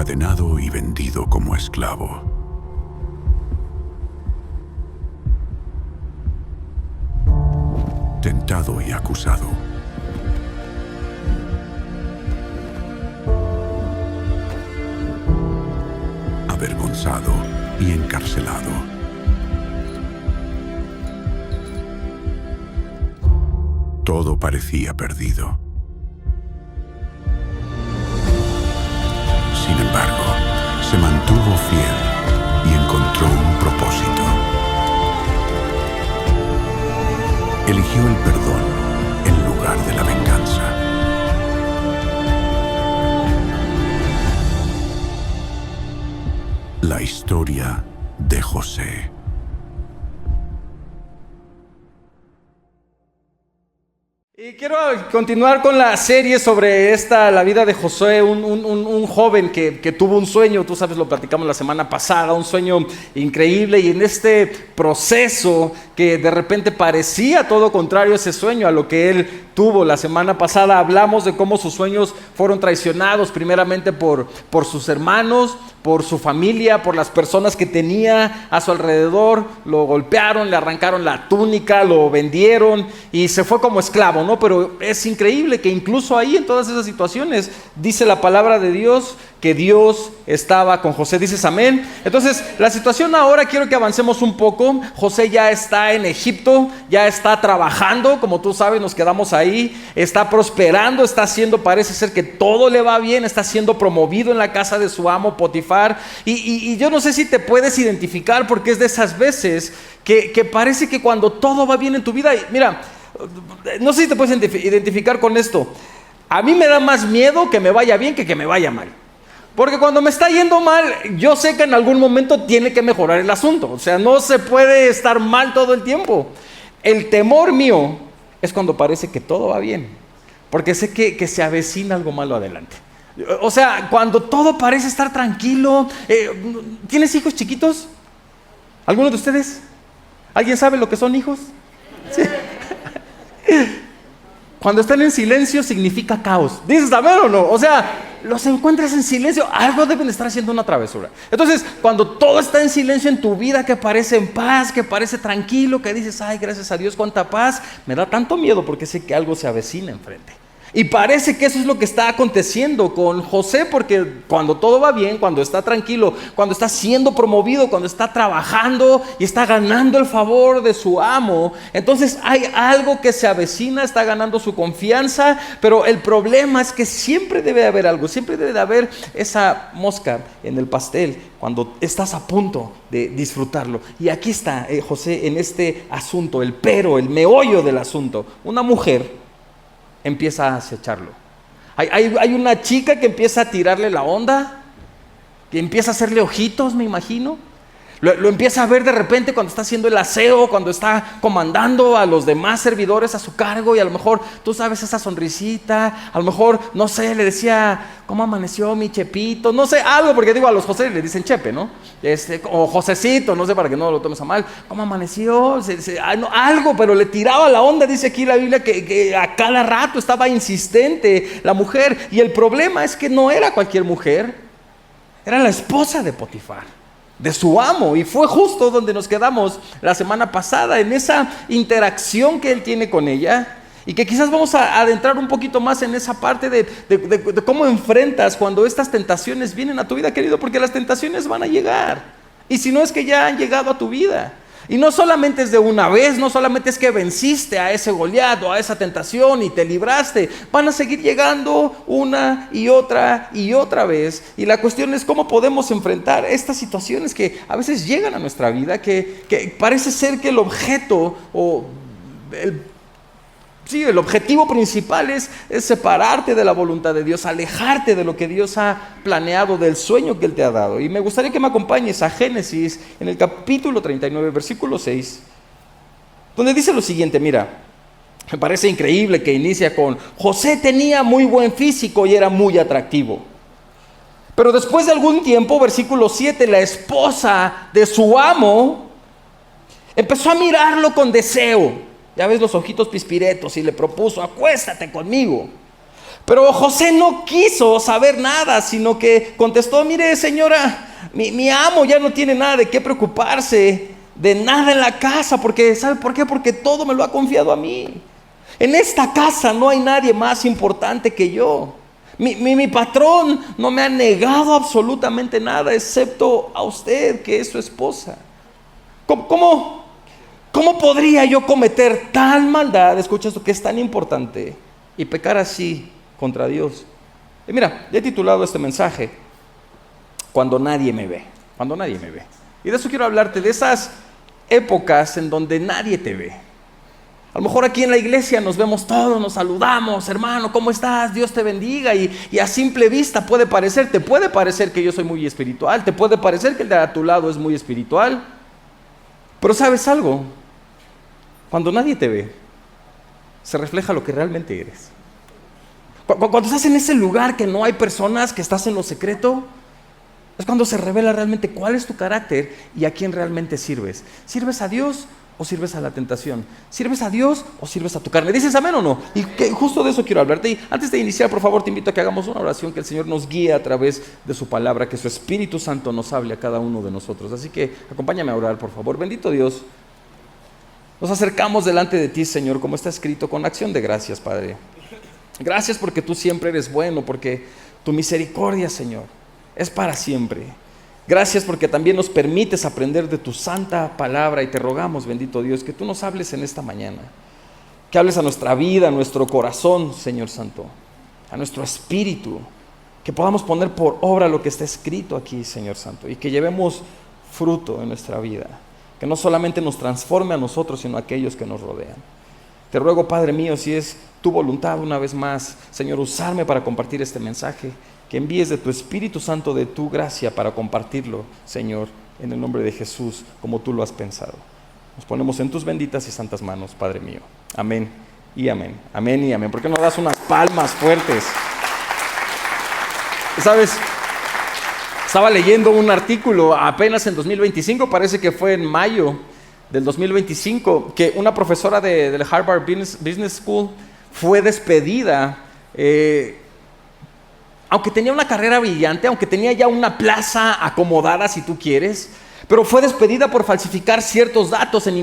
encadenado y vendido como esclavo. Tentado y acusado. Avergonzado y encarcelado. Todo parecía perdido. Sin embargo, se mantuvo fiel y encontró un propósito. Eligió el perdón en lugar de la venganza. La historia de José. Y quiero continuar con la serie sobre la vida de Josué, un joven que tuvo un sueño. Tú sabes, lo platicamos la semana pasada, un sueño increíble, y en este proceso que de repente parecía todo contrario a ese sueño, a lo que él tuvo la semana pasada, hablamos de cómo sus sueños fueron traicionados primeramente por sus hermanos, por su familia, por las personas que tenía a su alrededor. Lo golpearon, le arrancaron la túnica, lo vendieron y se fue como esclavo, ¿no? Pero es increíble que incluso ahí, en todas esas situaciones, dice la palabra de Dios que Dios estaba con José. ¿Dices amén? Entonces, la situación ahora, quiero que avancemos un poco. José ya está en Egipto, ya está trabajando, como tú sabes, nos quedamos ahí, está prosperando, está haciendo, parece ser que todo le va bien, está siendo promovido en la casa de su amo Potifar, y yo no sé si te puedes identificar, porque es de esas veces que parece que cuando todo va bien en tu vida, mira, no sé si te puedes identificar con esto. A mí me da más miedo que me vaya bien que me vaya mal. Porque cuando me está yendo mal, yo sé que en algún momento tiene que mejorar el asunto. O sea, no se puede estar mal todo el tiempo. El temor mío es cuando parece que todo va bien, porque sé que se avecina algo malo adelante. O sea, cuando todo parece estar tranquilo. ¿Tienes hijos chiquitos? ¿Alguno de ustedes? ¿Alguien sabe lo que son hijos? Sí. Cuando están en silencio significa caos. ¿Dices amén o no? O sea, los encuentras en silencio, algo deben estar haciendo una travesura. Entonces, cuando todo está en silencio en tu vida, que parece en paz, que parece tranquilo, que dices, ay, gracias a Dios, cuánta paz, me da tanto miedo porque sé que algo se avecina enfrente. Y parece que eso es lo que está aconteciendo con José, porque cuando todo va bien, cuando está tranquilo, cuando está siendo promovido, cuando está trabajando y está ganando el favor de su amo, entonces hay algo que se avecina, está ganando su confianza. Pero el problema es que siempre debe de haber algo, siempre debe de haber esa mosca en el pastel cuando estás a punto de disfrutarlo. Y aquí está José en este asunto, el meollo del asunto. Una mujer empieza a acecharlo. Hay una chica que empieza a tirarle la onda, que empieza a hacerle ojitos, me imagino. Lo empieza a ver de repente cuando está haciendo el aseo, cuando está comandando a los demás servidores a su cargo, y a lo mejor, tú sabes, esa sonrisita, a lo mejor, no sé, le decía, ¿cómo amaneció mi Chepito? No sé, algo, porque digo, a los José le dicen Chepe, ¿no? O Josecito, no sé, para que no lo tomes a mal. ¿Cómo amaneció? Algo, pero le tiraba la onda. Dice aquí la Biblia que a cada rato estaba insistente la mujer. Y el problema es que no era cualquier mujer, era la esposa de Potifar, de su amo. Y fue justo donde nos quedamos la semana pasada, en esa interacción que él tiene con ella, y que quizás vamos a adentrar un poquito más en esa parte de cómo enfrentas cuando estas tentaciones vienen a tu vida, querido, porque las tentaciones van a llegar, y si no es que ya han llegado a tu vida. Y no solamente es de una vez, no solamente es que venciste a ese Goliat o a esa tentación y te libraste, van a seguir llegando una y otra vez. Y la cuestión es cómo podemos enfrentar estas situaciones que a veces llegan a nuestra vida, que parece ser que el objeto o el objetivo principal es separarte de la voluntad de Dios, alejarte de lo que Dios ha planeado, del sueño que Él te ha dado. Y me gustaría que me acompañes a Génesis, en el capítulo 39, versículo 6, donde dice lo siguiente. Mira, me parece increíble que inicia con: José tenía muy buen físico y era muy atractivo. Pero después de algún tiempo, versículo 7, la esposa de su amo empezó a mirarlo con deseo. Ya ves los ojitos pispiretos, y le propuso: acuéstate conmigo. Pero José no quiso saber nada, sino que contestó: mire, señora, mi amo ya no tiene nada de qué preocuparse, de nada en la casa, porque ¿sabe por qué? Porque todo me lo ha confiado a mí. En esta casa no hay nadie más importante que yo. Mi patrón no me ha negado absolutamente nada, excepto a usted, que es su esposa. ¿Cómo podría yo cometer tal maldad, escucha esto, que es tan importante, y pecar así contra Dios? Y mira, he titulado este mensaje: Cuando nadie me ve. Cuando nadie me ve. Y de eso quiero hablarte, de esas épocas en donde nadie te ve. A lo mejor aquí en la iglesia nos vemos todos, nos saludamos: hermano, ¿cómo estás? Dios te bendiga. Y a simple vista te puede parecer que yo soy muy espiritual, te puede parecer que el de a tu lado es muy espiritual. Pero ¿sabes algo? Cuando nadie te ve, se refleja lo que realmente eres. Cuando estás en ese lugar que no hay personas, que estás en lo secreto, es cuando se revela realmente cuál es tu carácter y a quién realmente sirves. ¿Sirves a Dios o sirves a la tentación? ¿Sirves a Dios o sirves a tu carne? ¿Dices amén o no? Y que justo de eso quiero hablarte. Y antes de iniciar, por favor, te invito a que hagamos una oración, que el Señor nos guíe a través de su palabra, que su Espíritu Santo nos hable a cada uno de nosotros. Así que acompáñame a orar, por favor. Bendito Dios, nos acercamos delante de ti, Señor, como está escrito, con acción de gracias, Padre. Gracias porque tú siempre eres bueno, porque tu misericordia, Señor, es para siempre. Gracias porque también nos permites aprender de tu santa palabra, y te rogamos, bendito Dios, que tú nos hables en esta mañana, que hables a nuestra vida, a nuestro corazón, Señor Santo, a nuestro espíritu, que podamos poner por obra lo que está escrito aquí, Señor Santo, y que llevemos fruto en nuestra vida, que no solamente nos transforme a nosotros, sino a aquellos que nos rodean. Te ruego, Padre mío, si es tu voluntad una vez más, Señor, usarme para compartir este mensaje, que envíes de tu Espíritu Santo, de tu gracia, para compartirlo, Señor, en el nombre de Jesús, como tú lo has pensado. Nos ponemos en tus benditas y santas manos, Padre mío. Amén y amén. Amén y amén. ¿Por qué no das unas palmas fuertes? ¿Sabes? Estaba leyendo un artículo apenas en 2025, parece que fue en mayo del 2025, que una profesora del Harvard Business School fue despedida, aunque tenía una carrera brillante, aunque tenía ya una plaza acomodada, si tú quieres, pero fue despedida por falsificar ciertos datos en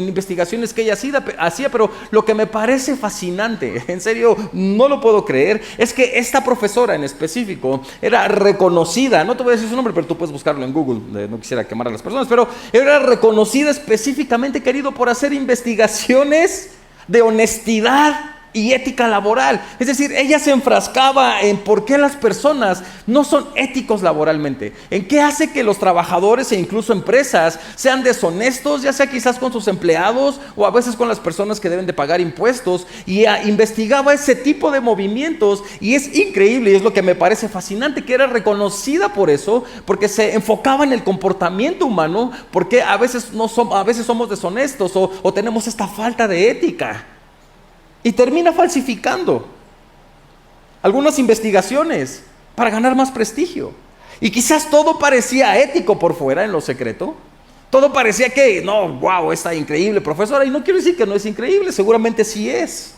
investigaciones que ella hacía. Pero lo que me parece fascinante, en serio, no lo puedo creer, es que esta profesora en específico era reconocida, no te voy a decir su nombre, pero tú puedes buscarlo en Google, no quisiera quemar a las personas, pero era reconocida específicamente, querido, por hacer investigaciones de honestidad y ética laboral. Es decir, ella se enfrascaba en por qué las personas no son éticos laboralmente, en qué hace que los trabajadores e incluso empresas sean deshonestos, ya sea quizás con sus empleados o a veces con las personas que deben de pagar impuestos, y investigaba ese tipo de movimientos. Y es increíble, y es lo que me parece fascinante, que era reconocida por eso, porque se enfocaba en el comportamiento humano, porque a veces somos deshonestos o tenemos esta falta de ética. Y termina falsificando algunas investigaciones para ganar más prestigio. Y quizás todo parecía ético por fuera, en lo secreto. Todo parecía que, no, wow, está increíble, profesora. Y no quiero decir que no es increíble, seguramente sí es.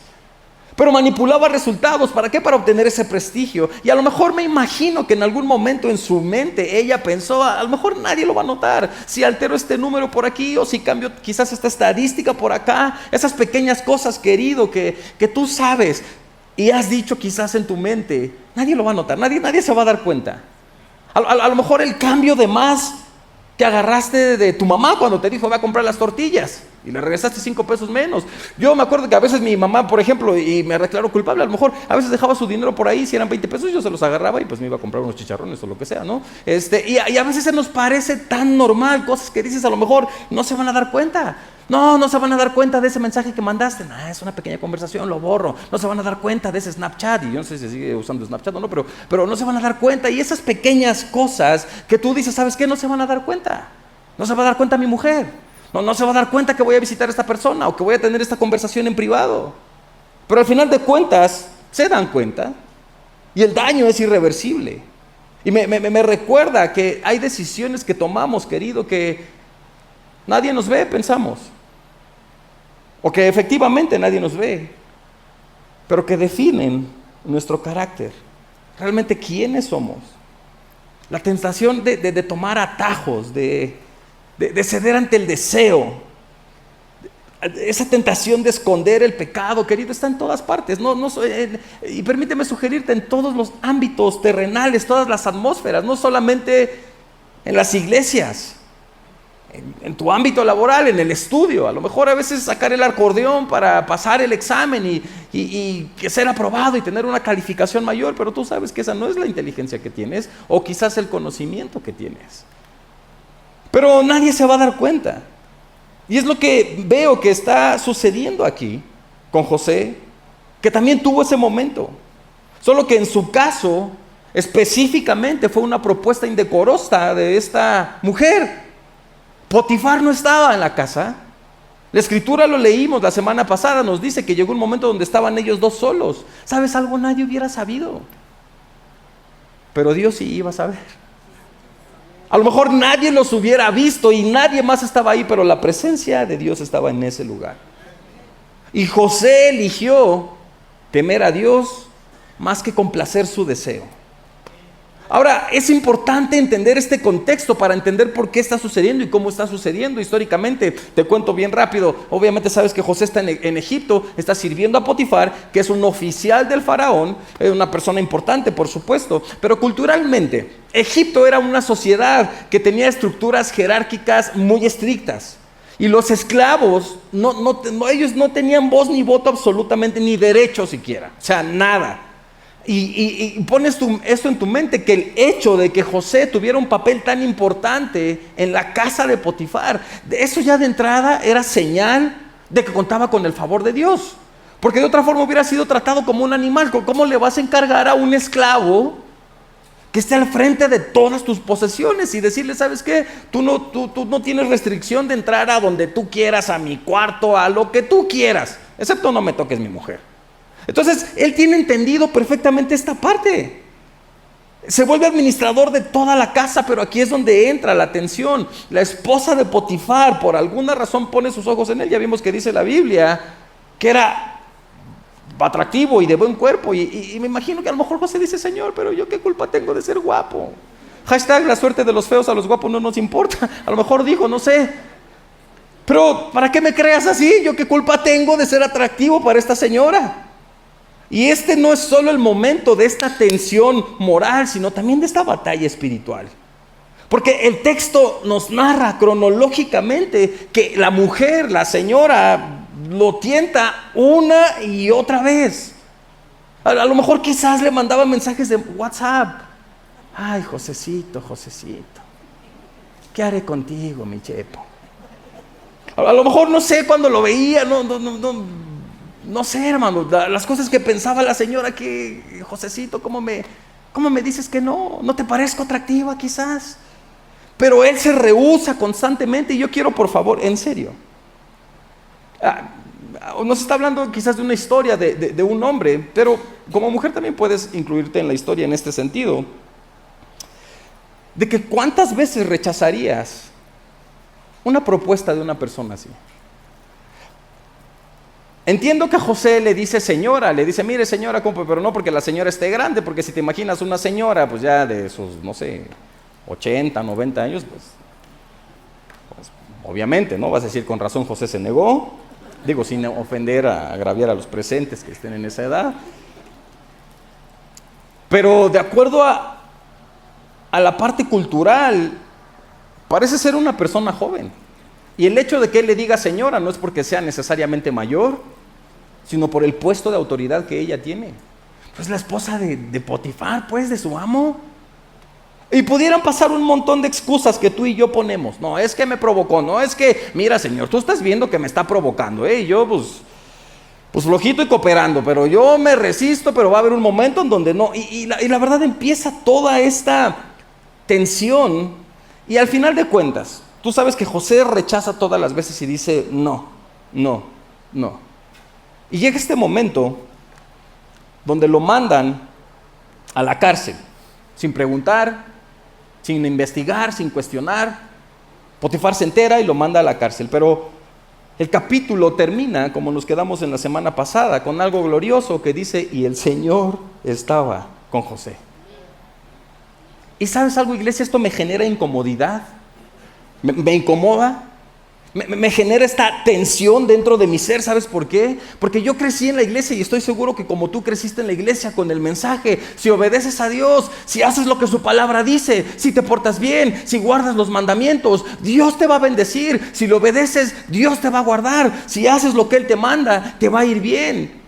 Pero manipulaba resultados. ¿Para qué? Para obtener ese prestigio. Y a lo mejor me imagino que en algún momento en su mente ella pensó: a lo mejor nadie lo va a notar si altero este número por aquí, o si cambio quizás esta estadística por acá. Esas pequeñas cosas, querido, que tú sabes y has dicho quizás en tu mente, nadie lo va a notar, nadie se va a dar cuenta. A lo mejor el cambio de más que agarraste de tu mamá cuando te dijo: ve a comprar las tortillas, y le regresaste 5 pesos menos. Yo me acuerdo que a veces mi mamá, por ejemplo, y me declaro culpable, a lo mejor a veces dejaba su dinero por ahí, si eran 20 pesos yo se los agarraba y pues me iba a comprar unos chicharrones o lo que sea, ¿no? Y a veces se nos parece tan normal, cosas que dices, a lo mejor no se van a dar cuenta. No se van a dar cuenta de ese mensaje que mandaste. Es una pequeña conversación, lo borro. No se van a dar cuenta de ese Snapchat. Y yo no sé si sigue usando Snapchat o no, pero no se van a dar cuenta. Y esas pequeñas cosas que tú dices, ¿sabes qué? No se van a dar cuenta. No se va a dar cuenta mi mujer. No se va a dar cuenta que voy a visitar a esta persona o que voy a tener esta conversación en privado. Pero al final de cuentas, se dan cuenta. Y el daño es irreversible. Y me recuerda que hay decisiones que tomamos, querido, que nadie nos ve, pensamos. O que efectivamente nadie nos ve, pero que definen nuestro carácter. Realmente, ¿quiénes somos? La tentación de tomar atajos, de ceder ante el deseo. Esa tentación de esconder el pecado, querido, está en todas partes. Y permíteme sugerirte, en todos los ámbitos terrenales, todas las atmósferas, no solamente en las iglesias, en tu ámbito laboral, en el estudio. A lo mejor a veces sacar el acordeón para pasar el examen y ser aprobado y tener una calificación mayor, pero tú sabes que esa no es la inteligencia que tienes, o quizás el conocimiento que tienes. Pero nadie se va a dar cuenta. Y es lo que veo que está sucediendo aquí con José, que también tuvo ese momento. Solo que en su caso, específicamente, fue una propuesta indecorosa de esta mujer. Potifar no estaba en la casa. La escritura lo leímos la semana pasada, nos dice que llegó un momento donde estaban ellos dos solos. ¿Sabes algo? Nadie hubiera sabido. Pero Dios sí iba a saber. A lo mejor nadie los hubiera visto y nadie más estaba ahí, pero la presencia de Dios estaba en ese lugar. Y José eligió temer a Dios más que complacer su deseo. Ahora, es importante entender este contexto para entender por qué está sucediendo y cómo está sucediendo históricamente. Te cuento bien rápido. Obviamente sabes que José está en Egipto, está sirviendo a Potifar, que es un oficial del faraón, una persona importante, por supuesto. Pero culturalmente, Egipto era una sociedad que tenía estructuras jerárquicas muy estrictas. Y los esclavos, ellos no tenían voz ni voto absolutamente, ni derecho siquiera. O sea, nada. Y pones esto en tu mente, que el hecho de que José tuviera un papel tan importante en la casa de Potifar, eso ya de entrada era señal de que contaba con el favor de Dios. Porque de otra forma hubiera sido tratado como un animal. ¿Cómo le vas a encargar a un esclavo que esté al frente de todas tus posesiones y decirle, ¿sabes qué? Tú no tienes restricción de entrar a donde tú quieras, a mi cuarto, a lo que tú quieras, excepto no me toques mi mujer? Entonces, él tiene entendido perfectamente esta parte. Se vuelve administrador de toda la casa, pero aquí es donde entra la atención. La esposa de Potifar, por alguna razón, pone sus ojos en él. Ya vimos que dice la Biblia que era atractivo y de buen cuerpo. Y me imagino que a lo mejor José dice, Señor, pero yo qué culpa tengo de ser guapo. Hashtag la suerte de los feos a los guapos no nos importa. A lo mejor dijo, no sé. Pero ¿para qué me creas así? ¿Yo qué culpa tengo de ser atractivo para esta señora? Y este no es solo el momento de esta tensión moral, sino también de esta batalla espiritual. Porque el texto nos narra cronológicamente que la mujer, la señora, lo tienta una y otra vez. A lo mejor quizás le mandaba mensajes de WhatsApp. Ay, Josecito, ¿qué haré contigo, mi chepo? A lo mejor no sé cuando lo veía, no sé, hermano, las cosas que pensaba la señora, que Josecito, ¿cómo me dices que no? ¿No te parezco atractiva quizás? Pero él se rehúsa constantemente y yo quiero, por favor, en serio. Nos está hablando quizás de una historia de un hombre, pero como mujer también puedes incluirte en la historia en este sentido. De que ¿cuántas veces rechazarías una propuesta de una persona así? Entiendo que José le dice señora, le dice, mire señora, pero no porque la señora esté grande, porque si te imaginas una señora, pues ya de sus, no sé, 80, 90 años, pues obviamente, ¿no? Vas a decir, con razón José se negó, digo, sin ofender, agraviar a los presentes que estén en esa edad. Pero de acuerdo a la parte cultural, parece ser una persona joven. Y el hecho de que él le diga señora no es porque sea necesariamente mayor, sino por el puesto de autoridad que ella tiene. Pues la esposa de Potifar, pues, de su amo. Y pudieran pasar un montón de excusas que tú y yo ponemos. No, es que me provocó, no, es que, mira señor, tú estás viendo que me está provocando, y yo pues flojito y cooperando, pero yo me resisto, pero va a haber un momento en donde no. Y la verdad empieza toda esta tensión, y al final de cuentas, tú sabes que José rechaza todas las veces y dice no. Y llega este momento donde lo mandan a la cárcel, sin preguntar, sin investigar, sin cuestionar. Potifar se entera y lo manda a la cárcel. Pero El capítulo termina, como nos quedamos en la semana pasada, con algo glorioso que dice, y el Señor estaba con José. ¿Y sabes algo, iglesia? Esto me genera incomodidad, me incomoda, me genera esta tensión dentro de mi ser. ¿Sabes por qué? Porque yo crecí en la iglesia y estoy seguro que como tú creciste en la iglesia con el mensaje, si obedeces a Dios, si haces lo que su palabra dice, si te portas bien, si guardas los mandamientos, Dios te va a bendecir. Si le obedeces, Dios te va a guardar. Si haces lo que Él te manda, te va a ir bien.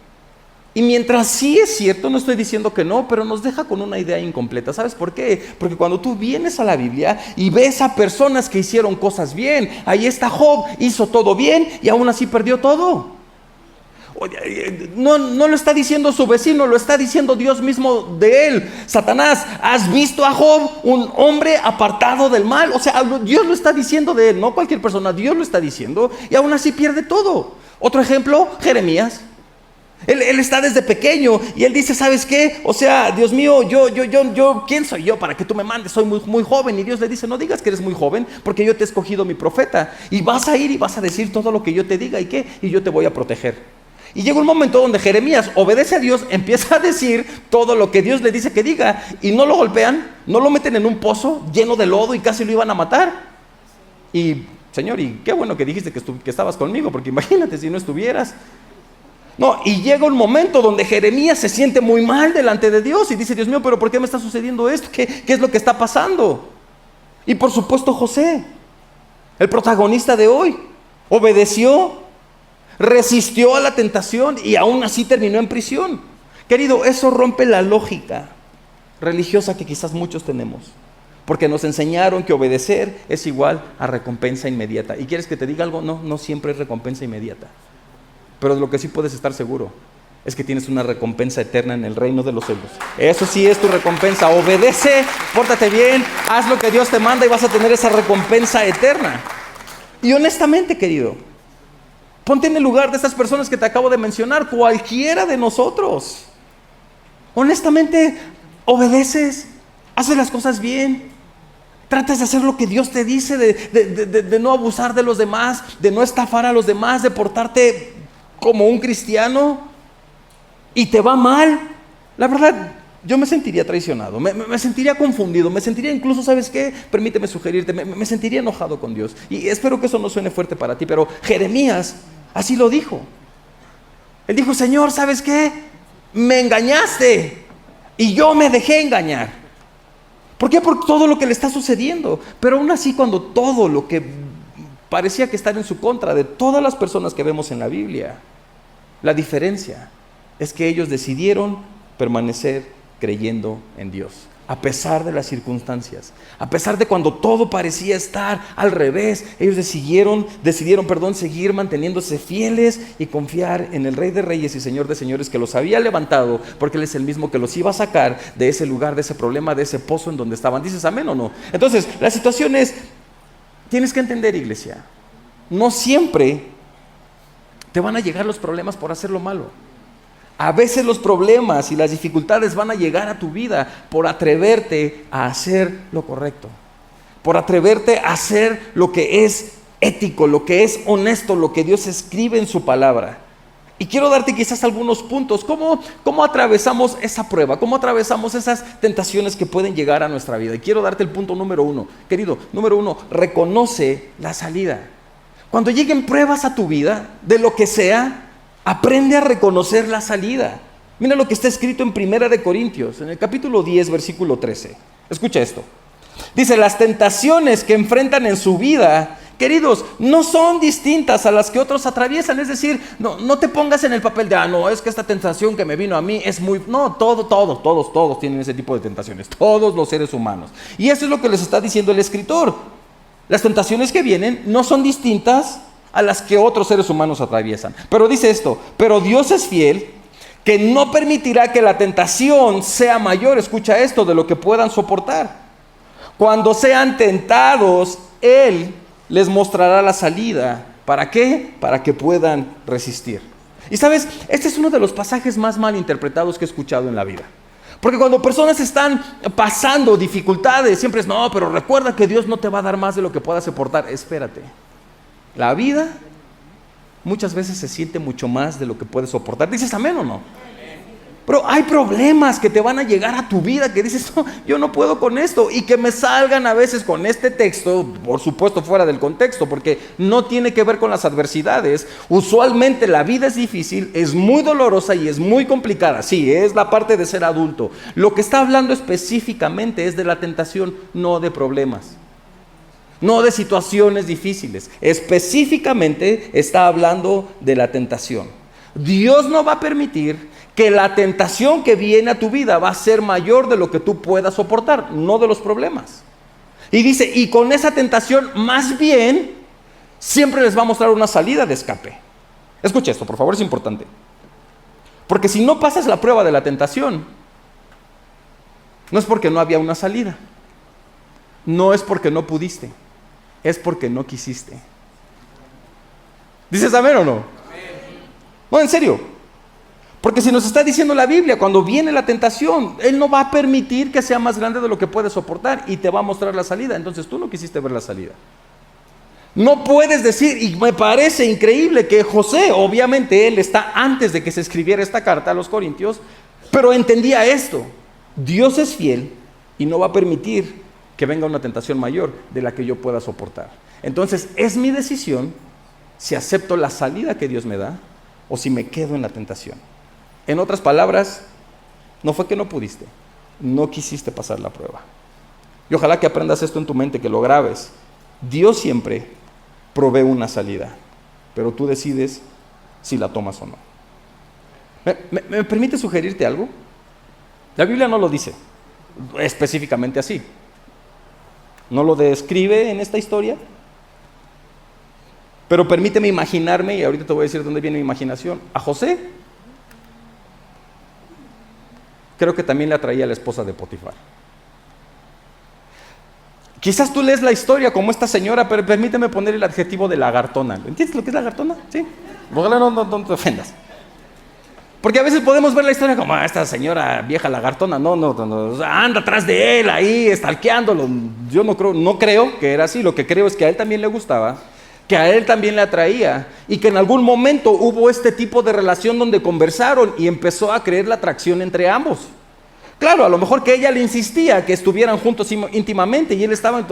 Y mientras sí es cierto, no estoy diciendo que no, pero nos deja con una idea incompleta. ¿Sabes por qué? Porque cuando tú vienes a la Biblia y ves a personas que hicieron cosas bien, ahí está Job, hizo todo bien y aún así perdió todo. No lo está diciendo su vecino, lo está diciendo Dios mismo de él. Satanás, ¿has visto a Job, un hombre apartado del mal? O sea, Dios lo está diciendo de él, no cualquier persona, Dios lo está diciendo y aún así pierde todo. Otro ejemplo, Jeremías. Él está desde pequeño y él dice, ¿sabes qué? O sea, Dios mío, yo, ¿quién soy yo para que tú me mandes? Soy muy, muy joven. Y Dios le dice, no digas que eres muy joven, porque yo te he escogido mi profeta. Y vas a ir y vas a decir todo lo que yo te diga. ¿Y qué? Y yo te voy a proteger. Y llega un momento donde Jeremías obedece a Dios, empieza a decir todo lo que Dios le dice que diga. Y no lo golpean, no lo meten en un pozo lleno de lodo y casi lo iban a matar. Y, Señor, y qué bueno que dijiste que estabas conmigo, porque imagínate si no estuvieras. No, y llega un momento donde Jeremías se siente muy mal delante de Dios y dice, Dios mío, pero ¿por qué me está sucediendo esto? ¿Qué es lo que está pasando? Y por supuesto José, el protagonista de hoy, obedeció, resistió a la tentación y aún así terminó en prisión. Querido, eso rompe la lógica religiosa que quizás muchos tenemos, porque nos enseñaron que obedecer es igual a recompensa inmediata. ¿Y quieres que te diga algo? No siempre es recompensa inmediata. Pero de lo que sí puedes estar seguro es que tienes una recompensa eterna en el reino de los cielos. Eso sí es tu recompensa. Obedece, pórtate bien, haz lo que Dios te manda y vas a tener esa recompensa eterna. Y honestamente, querido, ponte en el lugar de estas personas que te acabo de mencionar, cualquiera de nosotros. Honestamente, obedeces, haces las cosas bien, tratas de hacer lo que Dios te dice, de no abusar de los demás, de no estafar a los demás, de portarte como un cristiano, y te va mal. La verdad, yo me sentiría traicionado, me sentiría confundido, me sentiría incluso, ¿sabes qué? Permíteme sugerirte, me sentiría enojado con Dios. Y espero que eso no suene fuerte para ti, pero Jeremías así lo dijo. Él dijo, Señor, ¿sabes qué? Me engañaste y yo me dejé engañar. ¿Por qué? Por todo lo que le está sucediendo. Pero aún así, cuando todo lo que parecía que estar en su contra de todas las personas que vemos en la Biblia, la diferencia es que ellos decidieron permanecer creyendo en Dios, a pesar de las circunstancias, a pesar de cuando todo parecía estar al revés. Ellos decidieron seguir manteniéndose fieles y confiar en el Rey de Reyes y Señor de Señores, que los había levantado, porque Él es el mismo que los iba a sacar de ese lugar, de ese problema, de ese pozo en donde estaban. ¿Dices amén o no? Entonces, la situación es, tienes que entender, iglesia, no siempre te van a llegar los problemas por hacer lo malo. A veces los problemas y las dificultades van a llegar a tu vida por atreverte a hacer lo correcto, por atreverte a hacer lo que es ético, lo que es honesto, lo que Dios escribe en su palabra. Y quiero darte quizás algunos puntos, cómo atravesamos esa prueba, cómo atravesamos esas tentaciones que pueden llegar a nuestra vida. Y quiero darte el punto número 1, querido, número 1, reconoce la salida. Cuando lleguen pruebas a tu vida, de lo que sea, aprende a reconocer la salida. Mira lo que está escrito en 1 de Corintios, en el capítulo 10, versículo 13. Escucha esto. Dice, las tentaciones que enfrentan en su vida, queridos, no son distintas a las que otros atraviesan. Es decir, no te pongas en el papel de, no, es que esta tentación que me vino a mí es muy... No, todos tienen ese tipo de tentaciones, todos los seres humanos. Y eso es lo que les está diciendo el escritor. Las tentaciones que vienen no son distintas a las que otros seres humanos atraviesan. Pero dice esto, pero Dios es fiel, que no permitirá que la tentación sea mayor, escucha esto, de lo que puedan soportar. Cuando sean tentados, Él les mostrará la salida. ¿Para qué? Para que puedan resistir. Y sabes, este es uno de los pasajes más mal interpretados que he escuchado en la vida. Porque cuando personas están pasando dificultades, siempre es, no, pero recuerda que Dios no te va a dar más de lo que puedas soportar. Espérate. La vida muchas veces se siente mucho más de lo que puedes soportar. ¿Dices amén o no? Pero hay problemas que te van a llegar a tu vida que dices, no, yo no puedo con esto, y que me salgan a veces con este texto, por supuesto fuera del contexto, porque no tiene que ver con las adversidades. Usualmente la vida es difícil, es muy dolorosa y es muy complicada. Sí, es la parte de ser adulto. Lo que está hablando específicamente es de la tentación, no de problemas, no de situaciones difíciles. Específicamente está hablando de la tentación. Dios no va a permitir que la tentación que viene a tu vida va a ser mayor de lo que tú puedas soportar, no de los problemas. Y dice, y con esa tentación más bien siempre les va a mostrar una salida de escape. Escucha esto, por favor, es importante. Porque si no pasas la prueba de la tentación, no es porque no había una salida, no es porque no pudiste, es porque no quisiste. ¿Dices amén o no? No, en serio. Porque si nos está diciendo la Biblia, cuando viene la tentación, Él no va a permitir que sea más grande de lo que puedes soportar y te va a mostrar la salida. Entonces tú no quisiste ver la salida. No puedes decir, y me parece increíble que José, obviamente él está antes de que se escribiera esta carta a los Corintios, pero entendía esto: Dios es fiel y no va a permitir que venga una tentación mayor de la que yo pueda soportar. Entonces es mi decisión si acepto la salida que Dios me da o si me quedo en la tentación. En otras palabras, no fue que no pudiste, no quisiste pasar la prueba. Y ojalá que aprendas esto en tu mente, que lo grabes. Dios siempre provee una salida, pero tú decides si la tomas o no. ¿Me permite sugerirte algo? La Biblia no lo dice específicamente así. No lo describe en esta historia. Pero permíteme imaginarme, y ahorita te voy a decir dónde viene mi imaginación. A José, creo que también le atraía a la esposa de Potifar. Quizás tú lees la historia como esta señora, pero permíteme poner el adjetivo de lagartona. ¿Entiendes lo que es lagartona? Sí. Ojalá no te ofendas. Porque a veces podemos ver la historia como esta señora vieja lagartona. No, anda atrás de él ahí, estalqueándolo. Yo no creo que era así. Lo que creo es que a él también le gustaba, que a él también le atraía, y que en algún momento hubo este tipo de relación donde conversaron y empezó a creer la atracción entre ambos. Claro, a lo mejor que ella le insistía que estuvieran juntos íntimamente y él estaba,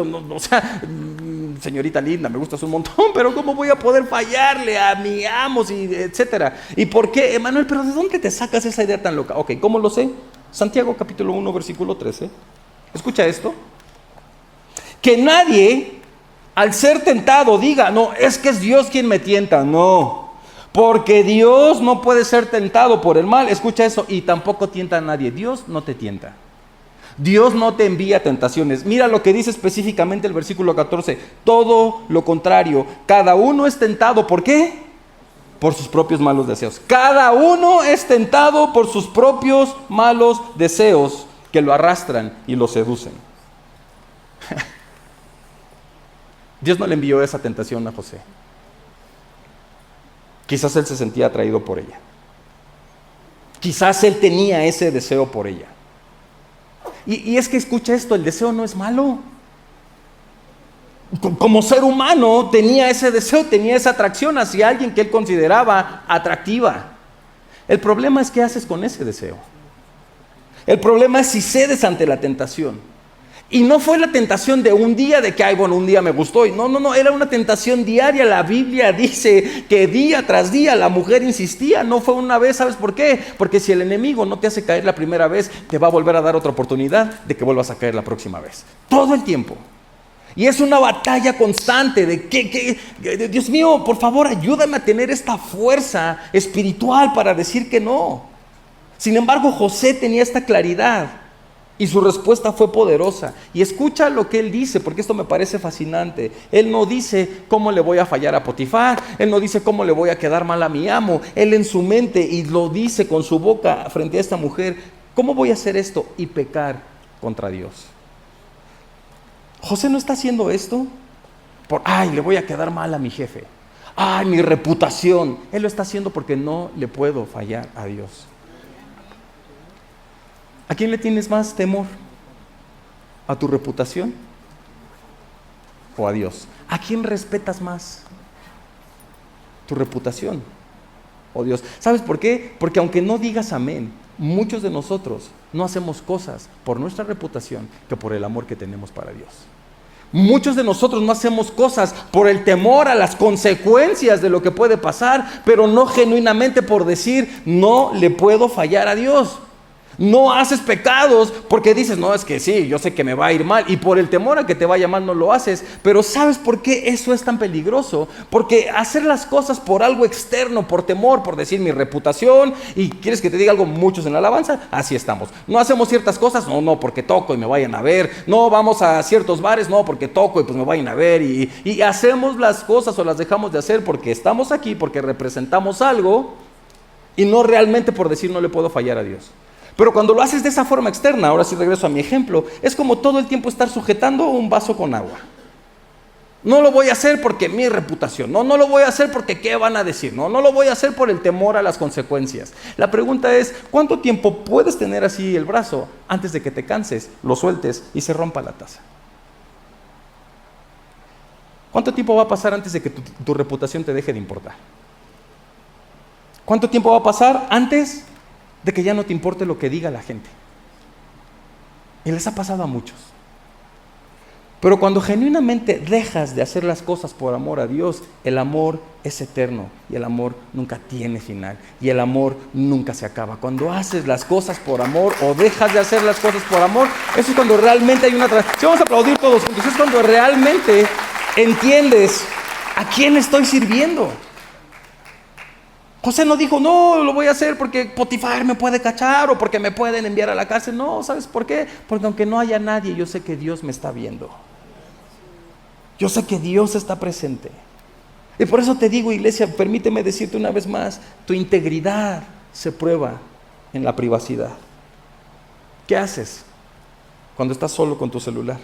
señorita linda, me gustas un montón, pero ¿cómo voy a poder fallarle a mi amo? Etcétera. ¿Y por qué, Emanuel? ¿Pero de dónde te sacas esa idea tan loca? Ok, ¿cómo lo sé? Santiago capítulo 1, versículo 13. Escucha esto. Que nadie, al ser tentado, diga, no, es que es Dios quien me tienta. No, porque Dios no puede ser tentado por el mal. Escucha eso, y tampoco tienta a nadie. Dios no te tienta. Dios no te envía tentaciones. Mira lo que dice específicamente el versículo 14. Todo lo contrario, cada uno es tentado. ¿Por qué? Por sus propios malos deseos. Cada uno es tentado por sus propios malos deseos que lo arrastran y lo seducen. Dios no le envió esa tentación a José. Quizás él se sentía atraído por ella. Quizás él tenía ese deseo por ella. Y es que escucha esto, el deseo no es malo. Como ser humano tenía ese deseo, tenía esa atracción hacia alguien que él consideraba atractiva. El problema es qué haces con ese deseo. El problema es si cedes ante la tentación. Y no fue la tentación de un día, de que, un día me gustó. No, era una tentación diaria. La Biblia dice que día tras día la mujer insistía. No fue una vez, ¿sabes por qué? Porque si el enemigo no te hace caer la primera vez, te va a volver a dar otra oportunidad de que vuelvas a caer la próxima vez. Todo el tiempo. Y es una batalla constante de que Dios mío, por favor, ayúdame a tener esta fuerza espiritual para decir que no. Sin embargo, José tenía esta claridad. Y su respuesta fue poderosa. Y escucha lo que él dice, porque esto me parece fascinante. Él no dice cómo le voy a fallar a Potifar. Él no dice cómo le voy a quedar mal a mi amo. Él en su mente, y lo dice con su boca frente a esta mujer, ¿cómo voy a hacer esto y pecar contra Dios? José no está haciendo esto por, le voy a quedar mal a mi jefe. Mi reputación. Él lo está haciendo porque no le puedo fallar a Dios. ¿A quién le tienes más temor? ¿A tu reputación o a Dios? ¿A quién respetas más? tu reputación. Oh Dios, ¿sabes por qué? Porque aunque no digas amén, muchos de nosotros no hacemos cosas por nuestra reputación que por el amor que tenemos para Dios. Muchos de nosotros no hacemos cosas por el temor a las consecuencias de lo que puede pasar, pero no genuinamente por decir, no le puedo fallar a Dios. No haces pecados porque dices, no, es que sí, yo sé que me va a ir mal, y por el temor a que te vaya mal no lo haces. Pero ¿sabes por qué eso es tan peligroso? Porque hacer las cosas por algo externo, por temor, por decir mi reputación, y quieres que te diga algo, muchos en la alabanza, así estamos. No hacemos ciertas cosas, no, porque toco y me vayan a ver. No vamos a ciertos bares, no, porque toco y pues me vayan a ver. Y hacemos las cosas o las dejamos de hacer porque estamos aquí, porque representamos algo, y no realmente por decir no le puedo fallar a Dios. Pero cuando lo haces de esa forma externa, ahora sí regreso a mi ejemplo, es como todo el tiempo estar sujetando un vaso con agua. No lo voy a hacer porque mi reputación, no lo voy a hacer porque qué van a decir, no lo voy a hacer por el temor a las consecuencias. La pregunta es, ¿cuánto tiempo puedes tener así el brazo antes de que te canses, lo sueltes y se rompa la taza? ¿Cuánto tiempo va a pasar antes de que tu reputación te deje de importar? ¿Cuánto tiempo va a pasar antes de que ya no te importe lo que diga la gente? Y les ha pasado a muchos. Pero cuando genuinamente dejas de hacer las cosas por amor a Dios, el amor es eterno y el amor nunca tiene final y el amor nunca se acaba. Cuando haces las cosas por amor o dejas de hacer las cosas por amor, eso es cuando realmente hay una si vamos a aplaudir todos juntos, es cuando realmente entiendes a quién estoy sirviendo. José no dijo, no, lo voy a hacer porque Potifar me puede cachar o porque me pueden enviar a la cárcel. No, ¿sabes por qué? Porque aunque no haya nadie, yo sé que Dios me está viendo. Yo sé que Dios está presente. Y por eso te digo, iglesia, permíteme decirte una vez más, tu integridad se prueba en la privacidad. ¿Qué haces cuando estás solo con tu celular?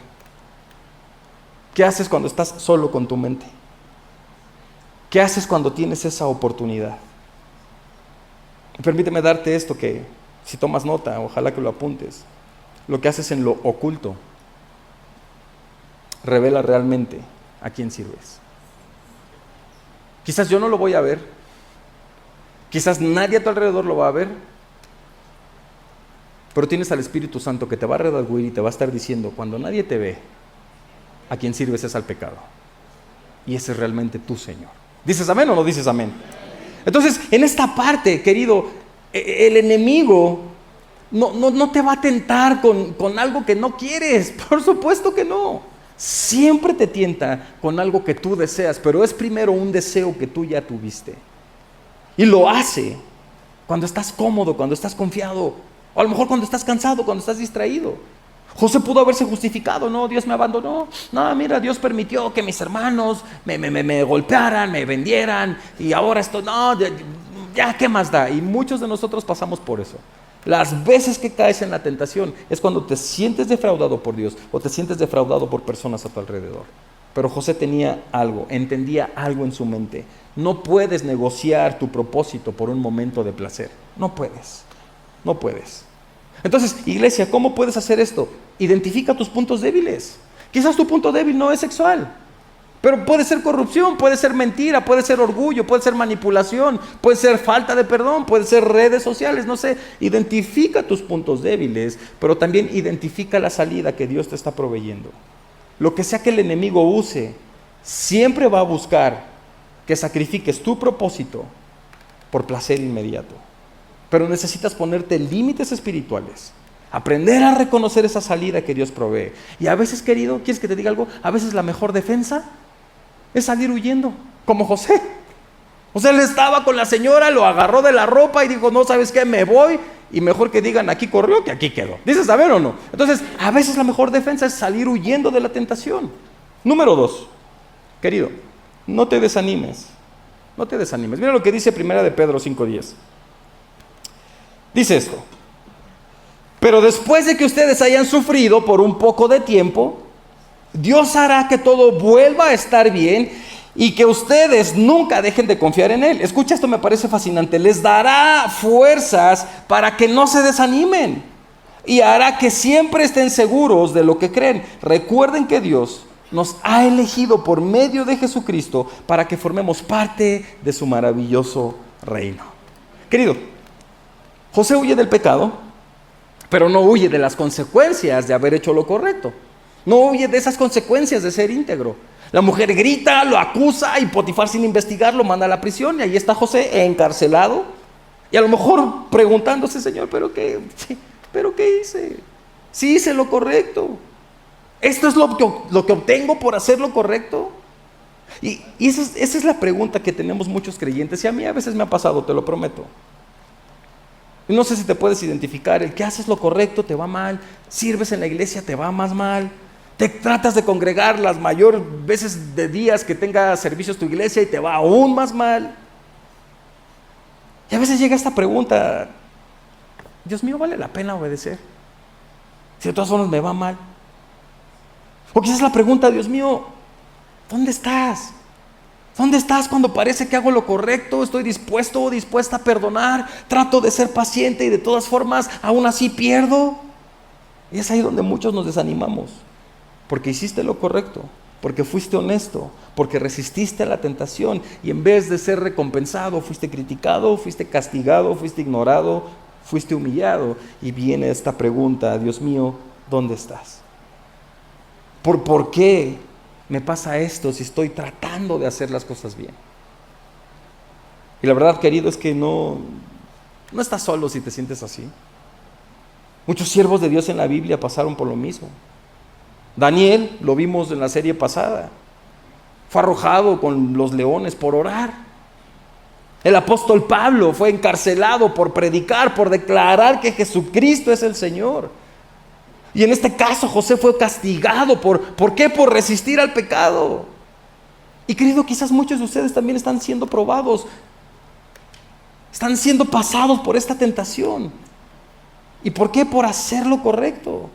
¿Qué haces cuando estás solo con tu mente? ¿Qué haces cuando tienes esa oportunidad? Permíteme darte esto que, si tomas nota, ojalá que lo apuntes. Lo que haces en lo oculto revela realmente a quién sirves. Quizás yo no lo voy a ver, quizás nadie a tu alrededor lo va a ver, pero tienes al Espíritu Santo que te va a redarguir y te va a estar diciendo, cuando nadie te ve, a quien sirves es al pecado. Y ese es realmente tu Señor. ¿Dices amén o no dices amén? Entonces, en esta parte, querido, el enemigo no te va a tentar con algo que no quieres. Por supuesto que no. Siempre te tienta con algo que tú deseas, pero es primero un deseo que tú ya tuviste. Y lo hace cuando estás cómodo, cuando estás confiado, o a lo mejor cuando estás cansado, cuando estás distraído. José pudo haberse justificado, no, Dios me abandonó, no, mira, Dios permitió que mis hermanos me golpearan, me vendieran, y ahora esto, no, ya, ¿qué más da? Y muchos de nosotros pasamos por eso. Las veces que caes en la tentación es cuando te sientes defraudado por Dios o te sientes defraudado por personas a tu alrededor. Pero José tenía algo, entendía algo en su mente. No puedes negociar tu propósito por un momento de placer. No puedes. Entonces, iglesia, ¿cómo puedes hacer esto? Identifica tus puntos débiles. Quizás tu punto débil no es sexual, pero puede ser corrupción, puede ser mentira, puede ser orgullo, puede ser manipulación, puede ser falta de perdón, puede ser redes sociales, no sé. Identifica tus puntos débiles, pero también identifica la salida que Dios te está proveyendo. Lo que sea que el enemigo use, siempre va a buscar que sacrifiques tu propósito por placer inmediato. Pero necesitas ponerte límites espirituales, aprender a reconocer esa salida que Dios provee. Y a veces, querido, ¿quieres que te diga algo? A veces la mejor defensa es salir huyendo, como José. O sea, él estaba con la señora, lo agarró de la ropa y dijo, no, ¿sabes qué? Me voy, y mejor que digan aquí corrió que aquí quedó. ¿Dices saber o no? Entonces, a veces la mejor defensa es salir huyendo de la tentación. Número 2, querido, no te desanimes. Mira lo que dice 1 de Pedro 5:10. Dice esto: pero después de que ustedes hayan sufrido por un poco de tiempo, Dios hará que todo vuelva a estar bien y que ustedes nunca dejen de confiar en Él. Escucha, esto me parece fascinante. Les dará fuerzas para que no se desanimen y hará que siempre estén seguros de lo que creen. Recuerden que Dios nos ha elegido por medio de Jesucristo para que formemos parte de su maravilloso reino. Querido, José huye del pecado, pero no huye de las consecuencias de haber hecho lo correcto. No huye de esas consecuencias de ser íntegro. La mujer grita, lo acusa y Potifar, sin investigar, lo manda a la prisión, y ahí está José encarcelado y a lo mejor preguntándose: Señor, ¿pero qué hice? Sí hice lo correcto. ¿Esto es lo que obtengo por hacer lo correcto? Y esa es la pregunta que tenemos muchos creyentes, y a mí a veces me ha pasado, te lo prometo. Y no sé si te puedes identificar: el que haces lo correcto te va mal, sirves en la iglesia te va más mal, te tratas de congregar las mayores veces de días que tenga servicios tu iglesia y te va aún más mal. Y a veces llega esta pregunta: Dios mío, ¿vale la pena obedecer si de todas formas me va mal? O quizás la pregunta: Dios mío, ¿dónde estás? ¿Dónde estás cuando parece que hago lo correcto? Estoy dispuesto o dispuesta a perdonar, trato de ser paciente y de todas formas aún así pierdo. Y es ahí donde muchos nos desanimamos, porque hiciste lo correcto, porque fuiste honesto, porque resististe a la tentación, y en vez de ser recompensado, fuiste criticado, fuiste castigado, fuiste ignorado, fuiste humillado. Y viene esta pregunta: Dios mío, ¿dónde estás? ¿Por qué me pasa esto si estoy tratando de hacer las cosas bien? Y la verdad, querido, es que no estás solo si te sientes así. Muchos siervos de Dios en la Biblia pasaron por lo mismo. Daniel, lo vimos en la serie pasada, fue arrojado con los leones por orar. El apóstol Pablo fue encarcelado por predicar, por declarar que Jesucristo es el Señor. Y en este caso José fue castigado. ¿Por qué? Por resistir al pecado. Y querido, quizás muchos de ustedes también están siendo probados, están siendo pasados por esta tentación. ¿Y por qué? Por hacer lo correcto.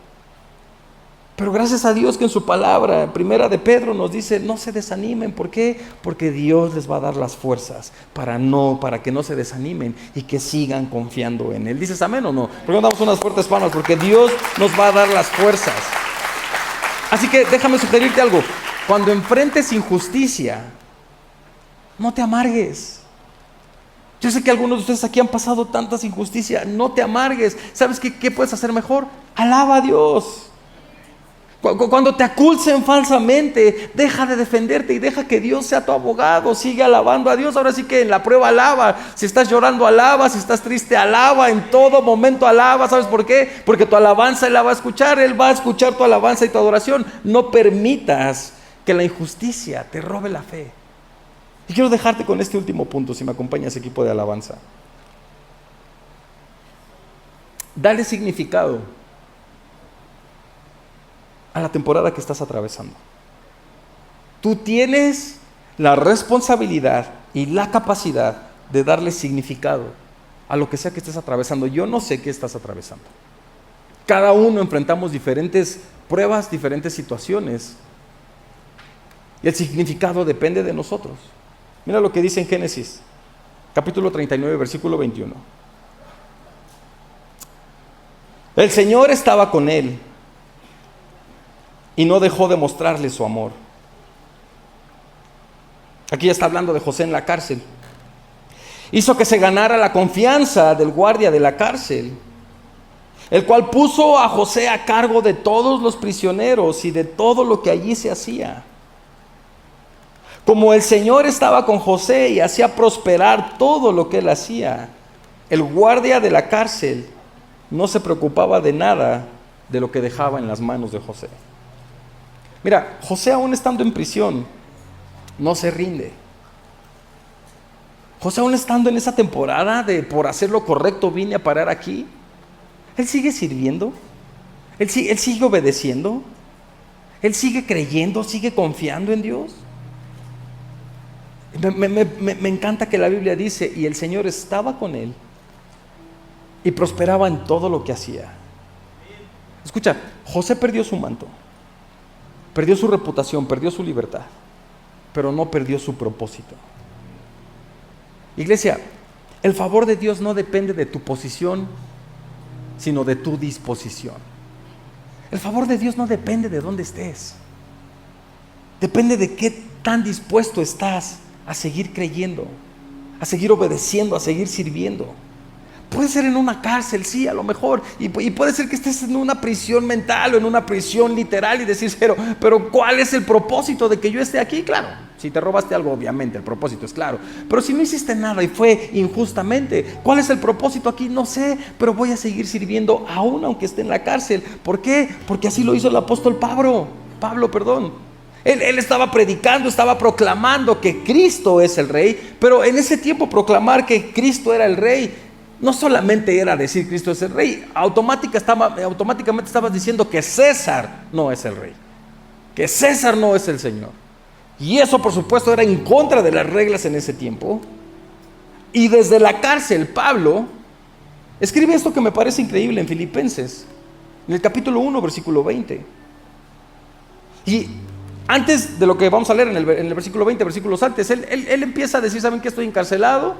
Pero gracias a Dios que en su palabra, primera de Pedro, nos dice: no se desanimen. ¿Por qué? Porque Dios les va a dar las fuerzas para que no se desanimen y que sigan confiando en Él. ¿Dices amén o no? Porque nos damos unas fuertes palmas, porque Dios nos va a dar las fuerzas. Así que déjame sugerirte algo: cuando enfrentes injusticia, no te amargues. Yo sé que algunos de ustedes aquí han pasado tantas injusticias. No te amargues. ¿Sabes qué puedes hacer mejor? Alaba a Dios. Cuando te acusen falsamente, deja de defenderte y deja que Dios sea tu abogado. Sigue alabando a Dios. Ahora sí que en la prueba alaba. Si estás llorando, alaba. Si estás triste, alaba. En todo momento alaba. ¿Sabes por qué? Porque tu alabanza Él la va a escuchar. Él va a escuchar tu alabanza y tu adoración. No permitas que la injusticia te robe la fe. Y quiero dejarte con este último punto, si me acompañas, equipo de alabanza. Dale significado a la temporada que estás atravesando. Tú tienes la responsabilidad y la capacidad de darle significado a lo que sea que estés atravesando. Yo no sé qué estás atravesando. Cada uno enfrentamos diferentes pruebas, diferentes situaciones. Y el significado depende de nosotros. Mira lo que dice en Génesis, capítulo 39, versículo 21. El Señor estaba con él y no dejó de mostrarle su amor. Aquí ya está hablando de José en la cárcel. Hizo que se ganara la confianza del guardia de la cárcel, el cual puso a José a cargo de todos los prisioneros y de todo lo que allí se hacía. Como el Señor estaba con José y hacía prosperar todo lo que él hacía, el guardia de la cárcel no se preocupaba de nada de lo que dejaba en las manos de José. Mira, José, aún estando en prisión, no se rinde. José, aún estando en esa temporada de por hacer lo correcto vine a parar aquí, él sigue sirviendo, él sigue obedeciendo, él sigue creyendo, sigue confiando en Dios. Me encanta que la Biblia dice: y el Señor estaba con él y prosperaba en todo lo que hacía. Escucha, José perdió su manto, perdió su reputación, perdió su libertad, pero no perdió su propósito. Iglesia, el favor de Dios no depende de tu posición, sino de tu disposición. El favor de Dios no depende de dónde estés. Depende de qué tan dispuesto estás a seguir creyendo, a seguir obedeciendo, a seguir sirviendo. Puede ser en una cárcel, sí, a lo mejor, y puede ser que estés en una prisión mental o en una prisión literal y decir, pero ¿cuál es el propósito de que yo esté aquí? Claro, si te robaste algo, obviamente, el propósito es claro, pero si no hiciste nada y fue injustamente, ¿cuál es el propósito aquí? No sé, pero voy a seguir sirviendo aún aunque esté en la cárcel. ¿Por qué? Porque así lo hizo el apóstol Pablo. Él estaba predicando, estaba proclamando que Cristo es el Rey, pero en ese tiempo proclamar que Cristo era el Rey no solamente era decir Cristo es el Rey, automáticamente estabas diciendo que César no es el Rey, que César no es el Señor. Y eso, por supuesto, era en contra de las reglas en ese tiempo. Y desde la cárcel, Pablo escribe esto que me parece increíble en Filipenses, en el capítulo 1, versículo 20. Y antes de lo que vamos a leer en el versículo 20, versículos antes, él empieza a decir, ¿saben qué? Estoy encarcelado.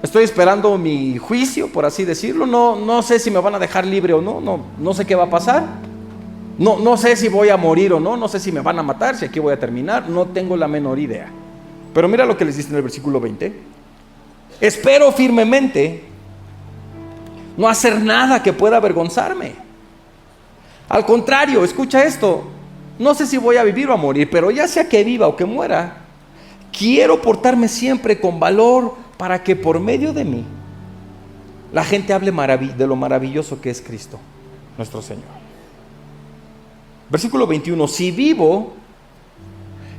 Estoy esperando mi juicio, por así decirlo. No sé si me van a dejar libre o no sé qué va a pasar. No sé si voy a morir o no sé si me van a matar, si aquí voy a terminar. No tengo la menor idea. Pero mira lo que les dice en el versículo 20. Espero firmemente no hacer nada que pueda avergonzarme. Al contrario, escucha esto. No sé si voy a vivir o a morir, pero ya sea que viva o que muera, quiero portarme siempre con valor para que por medio de mí la gente hable de lo maravilloso que es Cristo, nuestro Señor. Versículo 21, si vivo,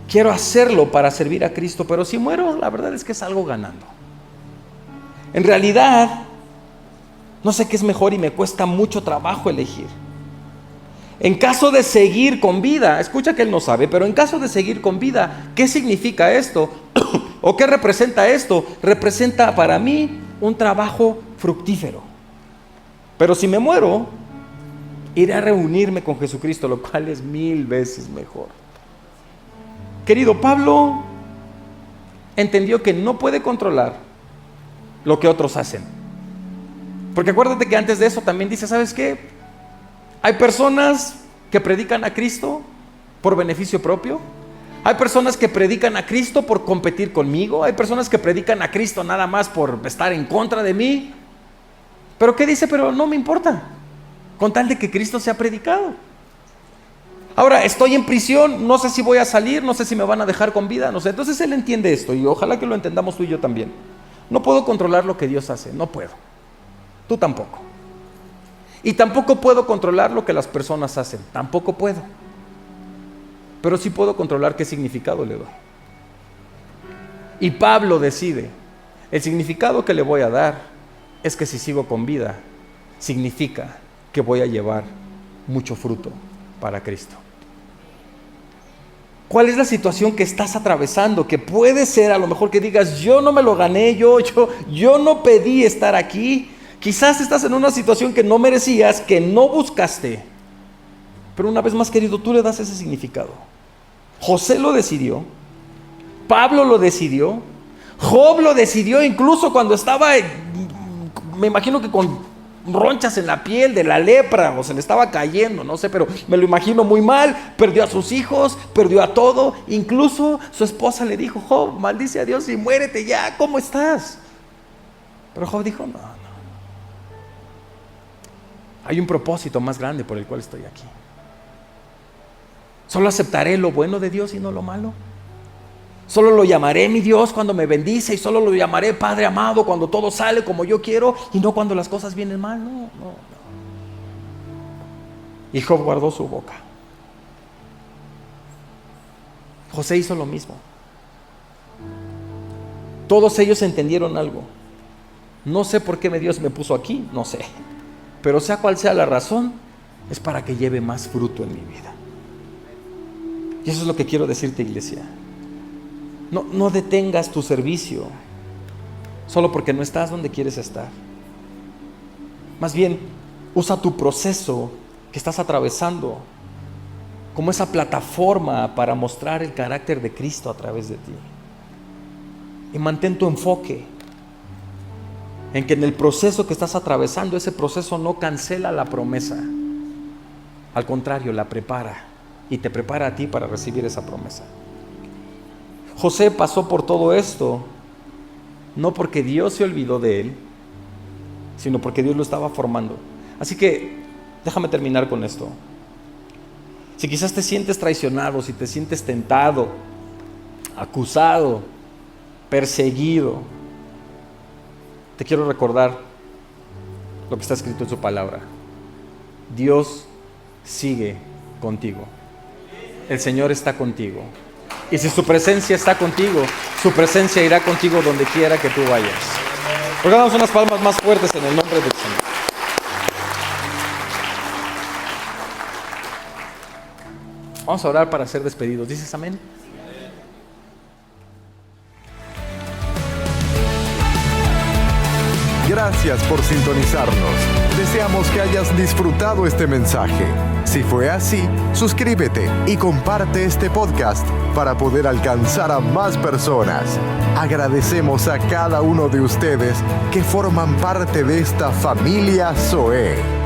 quiero hacerlo para servir a Cristo, pero si muero, la verdad es que salgo ganando. En realidad, no sé qué es mejor y me cuesta mucho trabajo elegir. En caso de seguir con vida, escucha que él no sabe, pero en caso de seguir con vida, ¿qué significa esto? ¿O qué representa esto? Representa para mí un trabajo fructífero. Pero si me muero, iré a reunirme con Jesucristo, lo cual es 1000 veces mejor. Querido, Pablo entendió que no puede controlar lo que otros hacen. Porque acuérdate que antes de eso también dice, ¿sabes qué? Hay personas que predican a Cristo por beneficio propio. Hay personas que predican a Cristo por competir conmigo. Hay personas que predican a Cristo nada más por estar en contra de mí. ¿Pero qué dice? Pero no me importa, con tal de que Cristo sea predicado. Ahora, estoy en prisión, no sé si voy a salir, no sé si me van a dejar con vida, no sé. Entonces él entiende esto y ojalá que lo entendamos tú y yo también. No puedo controlar lo que Dios hace, no puedo. Tú tampoco. Y tampoco puedo controlar lo que las personas hacen, tampoco puedo. Pero sí puedo controlar qué significado le doy. Y Pablo decide, el significado que le voy a dar es que si sigo con vida, significa que voy a llevar mucho fruto para Cristo. ¿Cuál es la situación que estás atravesando? Que puede ser a lo mejor que digas, yo no me lo gané, yo no pedí estar aquí. Quizás estás en una situación que no merecías, que no buscaste. Pero una vez más, querido, tú le das ese significado. José lo decidió, Pablo lo decidió, Job lo decidió incluso cuando estaba, me imagino que con ronchas en la piel de la lepra, o se le estaba cayendo, no sé, pero me lo imagino muy mal. Perdió a sus hijos, perdió a todo. Incluso su esposa le dijo, Job, maldice a Dios y muérete ya, ¿cómo estás? Pero Job dijo, no. Hay un propósito más grande por el cual estoy aquí. Solo aceptaré lo bueno de Dios y no lo malo. Solo lo llamaré mi Dios cuando me bendice y solo lo llamaré Padre amado cuando todo sale como yo quiero y no cuando las cosas vienen mal. No. Y Job guardó su boca. José hizo lo mismo. Todos ellos entendieron algo. No sé por qué Dios me puso aquí, no sé. Pero sea cual sea la razón, es para que lleve más fruto en mi vida. Y eso es lo que quiero decirte, iglesia. No detengas tu servicio solo porque no estás donde quieres estar. Más bien, usa tu proceso que estás atravesando como esa plataforma para mostrar el carácter de Cristo a través de ti. Y mantén tu enfoque en que en el proceso que estás atravesando, ese proceso no cancela la promesa. Al contrario, la prepara y te prepara a ti para recibir esa promesa. José pasó por todo esto no porque Dios se olvidó de él, sino porque Dios lo estaba formando. Así que déjame terminar con esto. Si quizás te sientes traicionado, si te sientes tentado, acusado, perseguido, te quiero recordar lo que está escrito en su palabra. Dios sigue contigo. El Señor está contigo. Y si su presencia está contigo, su presencia irá contigo donde quiera que tú vayas. Porque damos unas palmas más fuertes en el nombre del Señor. Vamos a orar para ser despedidos. ¿Dices amén? Gracias por sintonizarnos. Deseamos que hayas disfrutado este mensaje. Si fue así, suscríbete y comparte este podcast para poder alcanzar a más personas. Agradecemos a cada uno de ustedes que forman parte de esta familia Zoe.